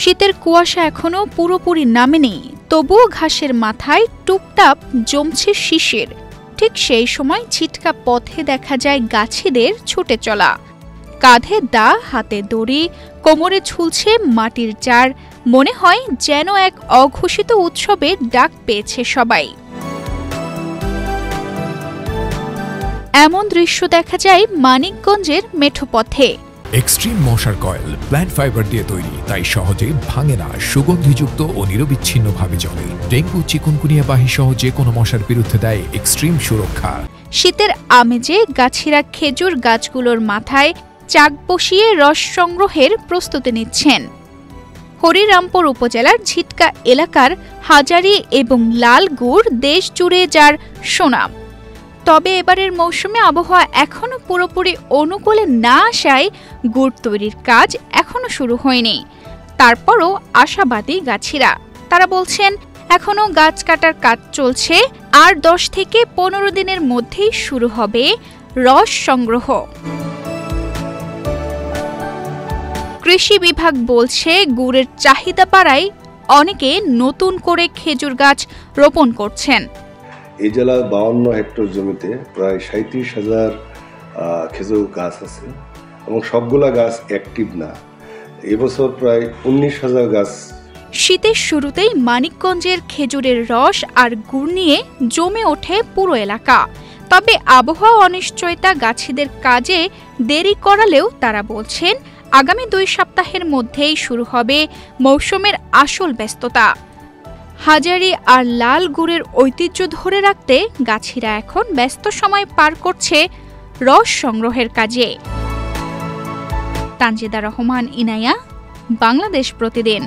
শীতের কুয়াশা এখনো পুরোপুরি নামেনি, তবুও ঘাসের মাথায় টুপটাপ জমছে শিশির। ঠিক সেই সময় ছিটকা পথে দেখা যায় গাছিদের ছুটে চলা। কাঁধে দা, হাতে দড়ি, কোমরে ঝুলছে মাটির চার। মনে হয় যেন এক অঘোষিত উৎসবের ডাক পেয়েছে সবাই। এমন দৃশ্য দেখা যায় মানিকগঞ্জের মেঠো পথে। এক্সট্রিম মশার কয়েল প্ল্যান্ট ফাইবার দিয়ে তৈরি, তাই সহজে ভাঙে না, সুগন্ধিযুক্ত ও নিরবিচ্ছিন্নভাবে জ্বলে। ডেঙ্গু, চিকুনগুনিয়া বাহি সহ যে কোনো মশার বিরুদ্ধে দেয় এক্সট্রিম সুরক্ষা। শীতের আমেজে গাছিরা খেজুর গাছগুলোর মাথায় চাক বসিয়ে রস সংগ্রহের প্রস্তুতি নিচ্ছেন। হরিরামপুর উপজেলার ঝিটকা এলাকার হাজারি এবং লাল গুড় দেশ জুড়ে যার সুনাম। তবে এবারের মৌসুমে আবহাওয়া এখনো পুরোপুরি অনুকূলে না আসায় গুড় তৈরির কাজ এখনো শুরু হয়নি। তারপরও আশাবাদী গাছিরা। তারা বলছেন এখনো গাছ কাটার কাজ চলছে, আর 10 থেকে 15 দিনের মধ্যেই শুরু হবে রস সংগ্রহ। কৃষি বিভাগ বলছে গুড়ের চাহিদা বাড়ায় অনেকে নতুন করে খেজুর গাছ রোপণ করছেন। এই জেলার 52 হেক্টর জমিতে প্রায় 37,000 খেজুর গাছ আছে এবং সবগুলা গাছ অ্যাক্টিভ না। এবছর প্রায় 19,000 গাছ। শীতের শুরুতেই মানিকগঞ্জের খেজুরের রস আর গুড় নিয়ে জমে ওঠে পুরো এলাকা। তবে আবহাওয়া অনিশ্চয়তা গাছিদের কাজে দেরি করালেও তারা বলছেন আগামী 2 সপ্তাহের মধ্যেই শুরু হবে মৌসুমের আসল ব্যস্ততা। হাজারি আর লাল গুড়ের ঐতিহ্য ধরে রাখতে গাছিরা এখন ব্যস্ত সময় পার করছে রস সংগ্রহের কাজে। তানজিদা রহমান, ইনায়া, বাংলাদেশ প্রতিদিন।